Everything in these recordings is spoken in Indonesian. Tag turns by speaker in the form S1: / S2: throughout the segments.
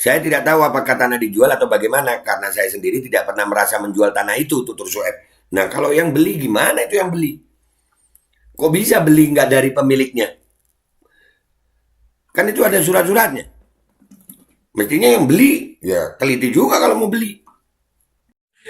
S1: Saya tidak tahu apakah tanah dijual atau bagaimana, karena saya sendiri tidak pernah merasa menjual tanah itu, tutur Sueb. Nah, kalau yang beli gimana itu yang beli? Kok bisa beli nggak dari pemiliknya? Kan itu ada surat-suratnya. Mestinya yang beli, ya teliti juga kalau mau beli.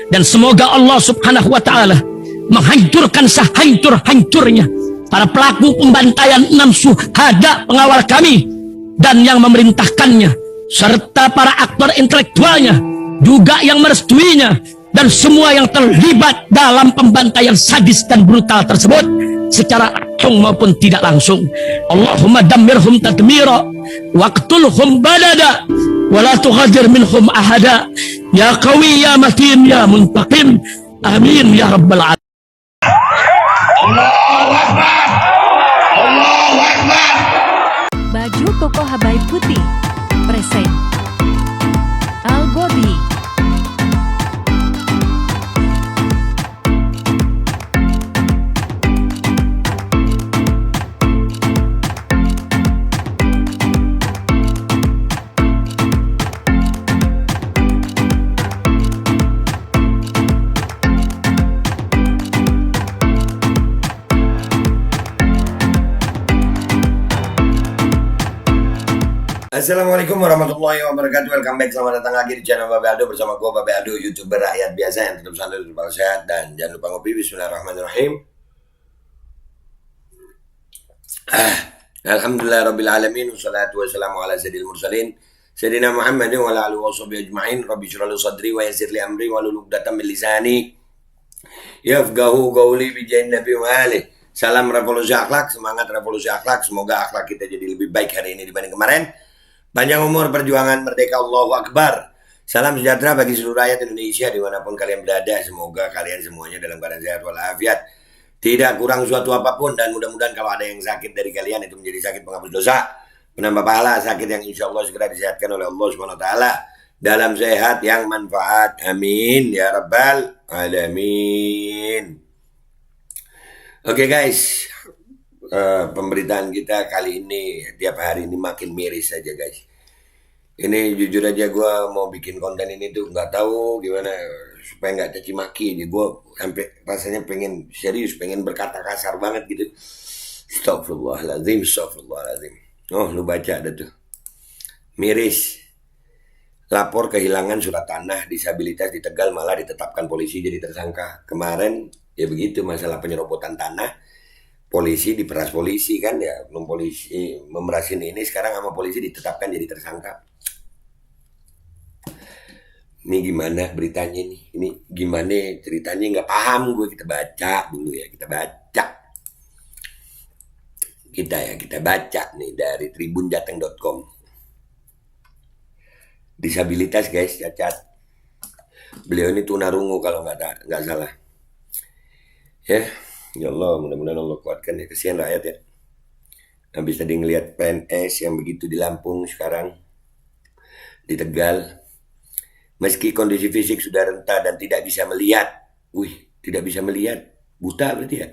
S2: Dan semoga Allah subhanahu wa ta'ala menghancurkan sehancur-hancurnya para pelaku pembantaian 6 syuhada pengawal kami dan yang memerintahkannya, serta para aktor intelektualnya juga yang merestuinya, dan semua yang terlibat dalam pembantaian sadis dan brutal tersebut secara langsung maupun tidak langsung. Allahumma dammirhum tadmira waqtulhum badada wala tughadir minhum ahada ya qawi ya matin ya muntaqim amin ya rabbal alamin.
S1: Allahu Akbar, Allahu Akbar.
S3: Baju koko Habaib putih present Al Body.
S1: Assalamualaikum warahmatullahi wabarakatuh. Welcome back, selamat datang lagi di channel Babe Aldo bersama gue Babe Aldo, YouTuber rakyat biasa yang tetap santai, tetap sehat, dan jangan lupa ngopi. Bismillahirrahmanirrahim. Alhamdulillah rabbil alamin, wassalatu wassalamu ala sayyidil mursalin sayyidina Muhammadin wa ala alihi washabihi ajma'in. Rabbi shrah li sadri wa yassir li amri wahlul 'uqdatam min lisani yafqahu qawli bi jahin nabi wa alihi. Salam revolusi akhlak, semangat revolusi akhlak. Semoga akhlak kita jadi lebih baik hari ini dibanding kemarin. Panjang umur, perjuangan merdeka, Allahu Akbar. Salam sejahtera bagi seluruh rakyat Indonesia dimanapun kalian berada. Semoga kalian semuanya dalam keadaan sehat walafiat, tidak kurang suatu apapun, dan mudah-mudahan kalau ada yang sakit dari kalian itu menjadi sakit penghapus dosa, penambah pahala, sakit yang insya Allah segera disehatkan oleh Allah Subhanahu Wa Taala dalam sehat yang manfaat. Amin ya rabbal alamin. Oke guys, pemberitaan kita kali ini tiap hari ini makin miris saja guys. Ini jujur aja gue mau bikin konten ini tuh nggak tahu gimana supaya nggak caci maki. Jadi gue sampai rasanya pengen serius, pengen berkata kasar banget gitu. Astagfirullahaladzim, astagfirullahaladzim. Oh lu baca ada tuh. Miris. Lapor kehilangan surat tanah disabilitas di Tegal malah ditetapkan polisi jadi tersangka. Kemarin ya begitu masalah penyerobotan tanah. Polisi diperas polisi kan ya, belum polisi memerasin ini, sekarang sama polisi ditetapkan jadi tersangka. Ini gimana beritanya nih? Ini gimana ceritanya? Nggak paham gue. Kita baca dulu ya, kita baca. Kita baca nih dari tribunjateng.com. Disabilitas guys, cacat. Beliau ini tunarungu kalau nggak salah. Ya Allah, mudah-mudahan Allah kuatkan ya, kesian rakyat ya. Habis tadi ngelihat PNS yang begitu di Lampung, sekarang di Tegal. Meski kondisi fisik sudah renta dan tidak bisa melihat. Tidak bisa melihat. Buta berarti ya.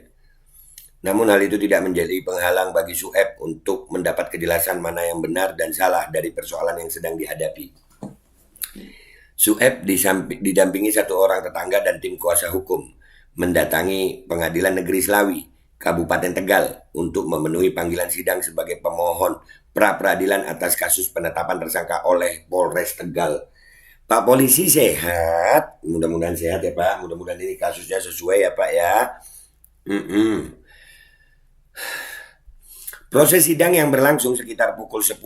S1: Namun hal itu tidak menjadi penghalang bagi Sueb untuk mendapat kejelasan mana yang benar dan salah dari persoalan yang sedang dihadapi. Sueb didampingi satu orang tetangga dan tim kuasa hukum mendatangi Pengadilan Negeri Slawi, Kabupaten Tegal untuk memenuhi panggilan sidang sebagai pemohon pra-peradilan atas kasus penetapan tersangka oleh Polres Tegal. Pak polisi sehat, mudah-mudahan sehat ya Pak, mudah-mudahan ini kasusnya sesuai ya Pak ya. Proses sidang yang berlangsung sekitar pukul 10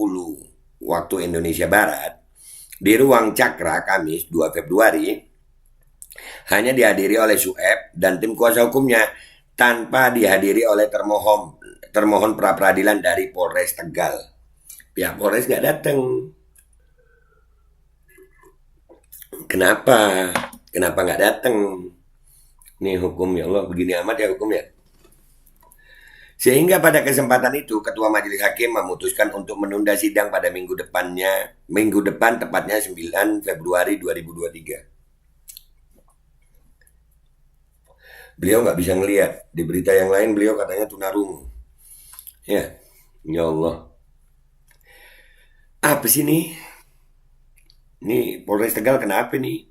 S1: waktu Indonesia Barat di ruang Cakra Kamis 2 Februari hanya dihadiri oleh Sueb dan tim kuasa hukumnya tanpa dihadiri oleh termohon pra-peradilan dari Polres Tegal. Pihak Polres nggak datang. Kenapa nggak datang? Ini hukum ya Allah, begini amat ya hukum ya. Sehingga pada kesempatan itu Ketua Majelis Hakim memutuskan untuk menunda sidang pada minggu depan tepatnya 9 Februari 2023. Beliau nggak bisa ngelihat. Di berita yang lain beliau katanya tunarungu. Ya Allah. Apa sih ini? Ini Polres Tegal kenapa nih?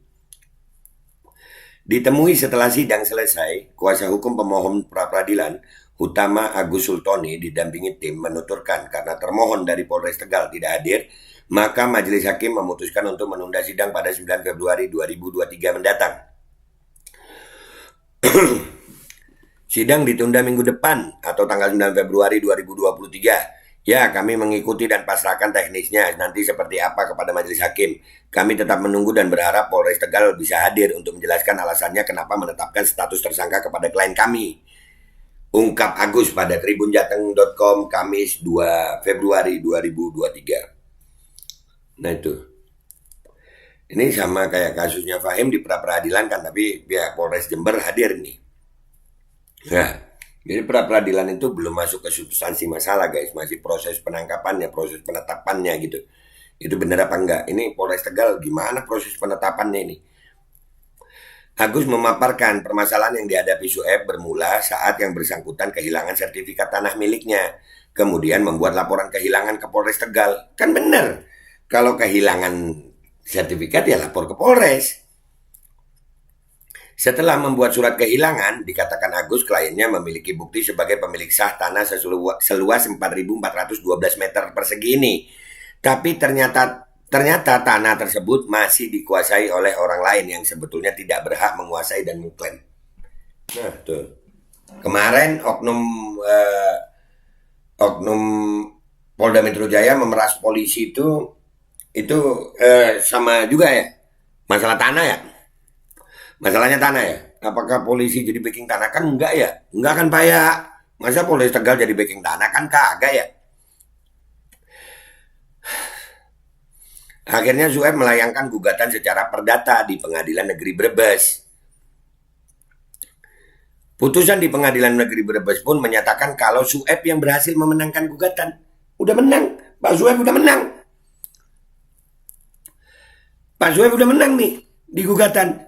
S1: Ditemui setelah sidang selesai, kuasa hukum pemohon pra-peradilan Utama Agus Sultoni didampingi tim menuturkan karena termohon dari Polres Tegal tidak hadir, maka majelis hakim memutuskan untuk menunda sidang pada 9 Februari 2023 mendatang. Sidang ditunda minggu depan atau tanggal 9 Februari 2023. Ya, kami mengikuti dan pasrahkan teknisnya nanti seperti apa kepada majelis hakim. Kami tetap menunggu dan berharap Polres Tegal bisa hadir untuk menjelaskan alasannya kenapa menetapkan status tersangka kepada klien kami. Ungkap Agus pada tribunjateng.com Kamis 2 Februari 2023. Nah itu. Ini sama kayak kasusnya Fahim di pra-peradilan kan, tapi pihak Polres Jember hadir nih. Nah, jadi pra-peradilan itu belum masuk ke substansi masalah guys, masih proses penangkapannya, proses penetapannya gitu. Itu benar apa enggak? Ini Polres Tegal gimana proses penetapannya ini? Agus memaparkan permasalahan yang dihadapi Sueb bermula saat yang bersangkutan kehilangan sertifikat tanah miliknya. Kemudian membuat laporan kehilangan ke Polres Tegal. Kan benar. Kalau kehilangan sertifikat ya lapor ke Polres. Setelah membuat surat kehilangan, dikatakan Agus kliennya memiliki bukti sebagai pemilik sah tanah seluas 4.412 meter persegi ini. Tapi ternyata tanah tersebut masih dikuasai oleh orang lain yang sebetulnya tidak berhak menguasai dan mengklaim. Nah, tuh. Kemarin oknum Polda Metro Jaya memeras polisi itu sama juga ya. Masalah tanah ya. Masalahnya tanah ya. Apakah polisi jadi backing tanah? Kan enggak ya. Enggak kan Pak ya. Masa Polres Tegal jadi backing tanah? Kan kagak ya. Akhirnya Sueb melayangkan gugatan secara perdata di Pengadilan Negeri Brebes. Putusan di Pengadilan Negeri Brebes pun menyatakan kalau Sueb yang berhasil memenangkan gugatan. Udah menang, Pak Sueb udah menang. Pak Sueb udah menang nih di gugatan.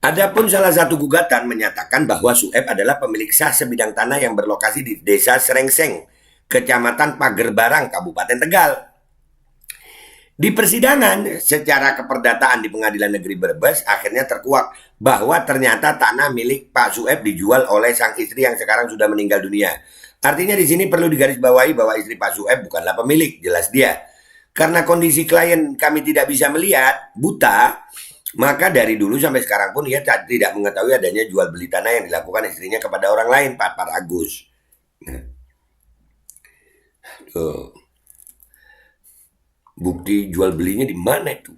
S1: Adapun salah satu gugatan menyatakan bahwa Sueb adalah pemilik sah sebidang tanah yang berlokasi di Desa Serengseng, Kecamatan Pagerbarang, Kabupaten Tegal. Di persidangan secara keperdataan di Pengadilan Negeri Brebes akhirnya terkuak bahwa ternyata tanah milik Pak Sueb dijual oleh sang istri yang sekarang sudah meninggal dunia. Artinya di sini perlu digarisbawahi bahwa istri Pak Sueb bukanlah pemilik, jelas dia. Karena kondisi klien kami tidak bisa melihat, buta, maka dari dulu sampai sekarang pun ia tidak mengetahui adanya jual beli tanah yang dilakukan istrinya kepada orang lain, Pak Agus. Tuh. Bukti jual belinya di mana itu?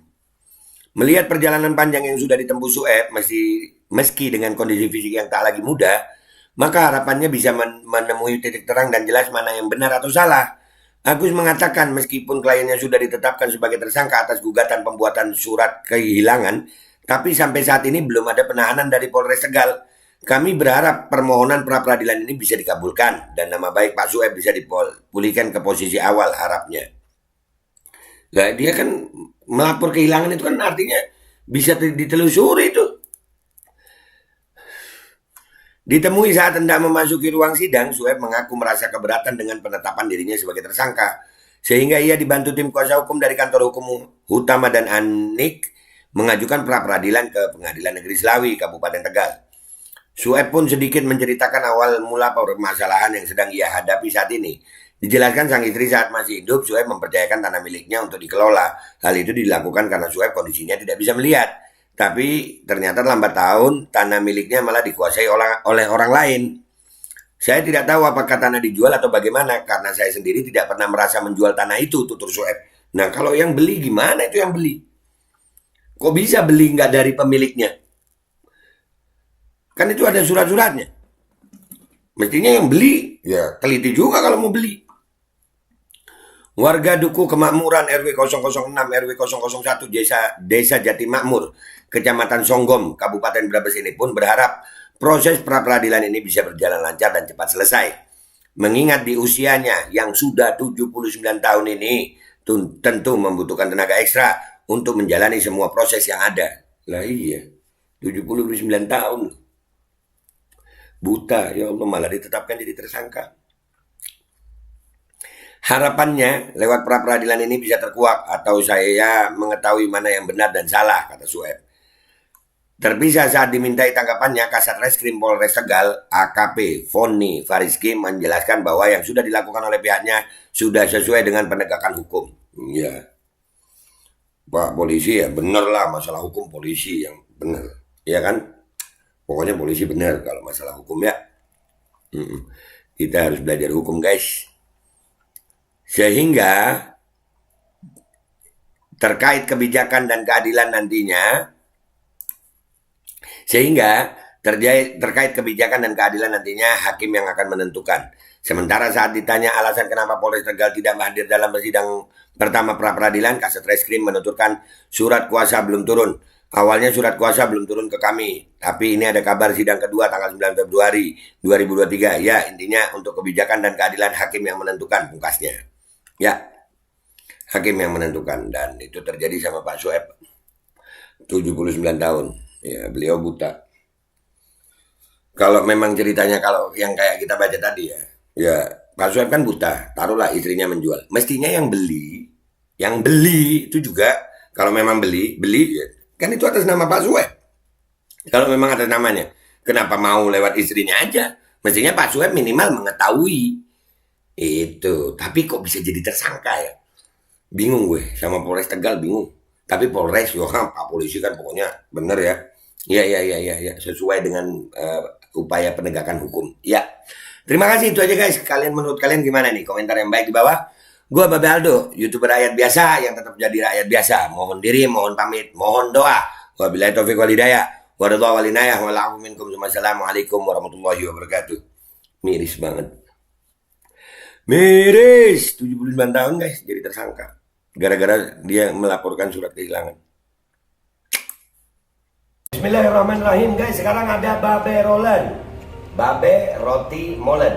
S1: Melihat perjalanan panjang yang sudah ditempuh Sueb, meski dengan kondisi fisik yang tak lagi muda, maka harapannya bisa menemui titik terang dan jelas mana yang benar atau salah. Agus mengatakan meskipun kliennya sudah ditetapkan sebagai tersangka atas gugatan pembuatan surat kehilangan, tapi sampai saat ini belum ada penahanan dari Polres Tegal. Kami berharap permohonan pra-peradilan ini bisa dikabulkan dan nama baik Pak Sueb bisa dipulihkan ke posisi awal harapnya. Nah, dia kan melapor kehilangan itu kan artinya bisa ditelusuri itu. Ditemui saat hendak memasuki ruang sidang, Sueb mengaku merasa keberatan dengan penetapan dirinya sebagai tersangka. Sehingga ia dibantu tim kuasa hukum dari kantor hukum Utama dan Anik mengajukan pra-peradilan ke Pengadilan Negeri Slawi, Kabupaten Tegal. Sueb pun sedikit menceritakan awal mula permasalahan yang sedang ia hadapi saat ini. Dijelaskan sang istri saat masih hidup, Sueb mempercayakan tanah miliknya untuk dikelola. Hal itu dilakukan karena Sueb kondisinya tidak bisa melihat. Tapi ternyata lambat tahun, tanah miliknya malah dikuasai oleh orang lain. Saya tidak tahu apakah tanah dijual atau bagaimana, karena saya sendiri tidak pernah merasa menjual tanah itu, tutur Sueb. Nah, kalau yang beli gimana itu yang beli? Kok bisa beli nggak dari pemiliknya? Kan itu ada surat-suratnya. Mestinya yang beli, ya teliti juga kalau mau beli. Warga Duku Kemakmuran RW 006 RW 001 Desa Jati Makmur, Kecamatan Songgom, Kabupaten Brebes ini pun berharap proses pra-peradilan ini bisa berjalan lancar dan cepat selesai. Mengingat di usianya yang sudah 79 tahun ini tentu membutuhkan tenaga ekstra untuk menjalani semua proses yang ada. Lah iya, 79 tahun. Buta, ya Allah malah ditetapkan jadi tersangka. Harapannya lewat pra peradilan ini bisa terkuak atau saya mengetahui mana yang benar dan salah, kata Sueb. Terpisah saat dimintai tanggapannya, Kasat Reskrim Polres Tegal, AKP Foni Fariski menjelaskan bahwa yang sudah dilakukan oleh pihaknya sudah sesuai dengan penegakan hukum. Ya, Pak Polisi ya bener lah, masalah hukum polisi yang bener, ya kan? Pokoknya polisi bener kalau masalah hukum ya. Kita harus belajar hukum guys. Sehingga terkait kebijakan dan keadilan nantinya, terkait kebijakan dan keadilan nantinya hakim yang akan menentukan. Sementara saat ditanya alasan kenapa Polres Tegal tidak hadir dalam sidang pertama pra peradilan, Kasat Reskrim menuturkan surat kuasa belum turun. Awalnya surat kuasa belum turun ke kami, tapi ini ada kabar sidang kedua tanggal 9 Februari 2023. Ya, intinya untuk kebijakan dan keadilan hakim yang menentukan, pungkasnya. Ya, hakim yang menentukan. Dan itu terjadi sama Pak Sueb, 79 tahun. Ya, beliau buta. Kalau memang ceritanya kalau yang kayak kita baca tadi ya Pak Sueb kan buta, taruhlah istrinya menjual. Mestinya yang beli itu juga kalau memang beli ya, kan itu atas nama Pak Sueb. Kalau memang atas namanya, kenapa mau lewat istrinya aja? Mestinya Pak Sueb minimal mengetahui itu. Tapi kok bisa jadi tersangka ya? Bingung gue sama Polres Tegal, bingung. Tapi Polres, Pak Polisi kan pokoknya bener ya. Ya, sesuai dengan upaya penegakan hukum. Ya, terima kasih, itu aja guys. Menurut kalian gimana nih? Komentar yang baik di bawah. Gua Babe Aldo, YouTuber rakyat biasa yang tetap jadi rakyat biasa. Mohon diri, mohon pamit, mohon doa. Wabillahi taufiq wal hidayah. Waradhu walinayah. Wa'alaikum minkum. Assalamualaikum warahmatullahi wabarakatuh. Miris banget. Miris. 79 tahun guys jadi tersangka. Gara-gara dia melaporkan surat kehilangan. Bismillahirrahmanirrahim guys. Sekarang ada Babe Rolen, Babe Roti Molen.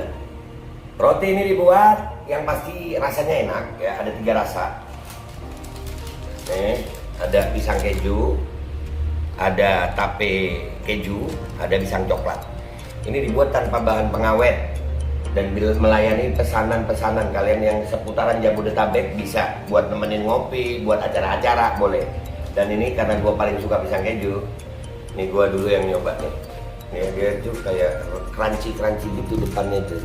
S1: Roti ini dibuat yang pasti rasanya enak ya. Ada 3 rasa. Ada pisang keju, ada tape keju, ada pisang coklat. Ini dibuat tanpa bahan pengawet dan melayani pesanan-pesanan kalian yang seputaran Jabodetabek. Bisa buat nemenin ngopi, buat acara-acara boleh. Dan ini karena gue paling suka pisang keju, ini gue dulu yang nyoba nih. Nih dia tuh kayak crunchy gitu depannya itu.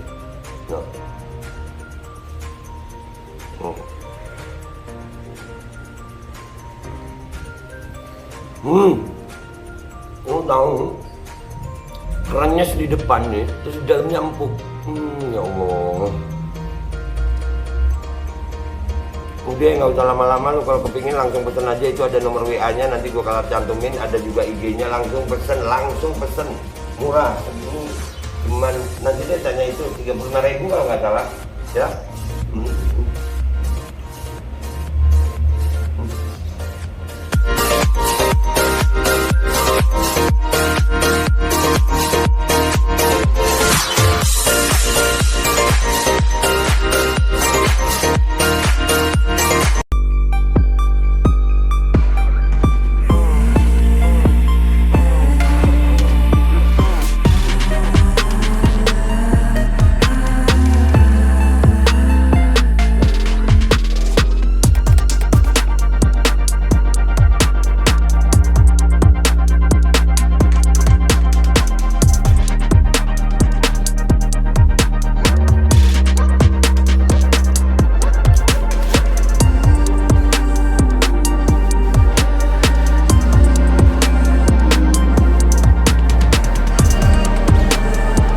S1: Tahu kerennya di depan nih, terus di dalamnya empuk. Ya Allah. Udah nggak usah lama-lama, lu kalau kepingin langsung pesen aja, itu ada nomor WA-nya, nanti gua kalau cantumin, ada juga IG-nya, langsung pesen, murah. Segini cuman nanti dia tanya itu 35.000 kalau nggak salah ya.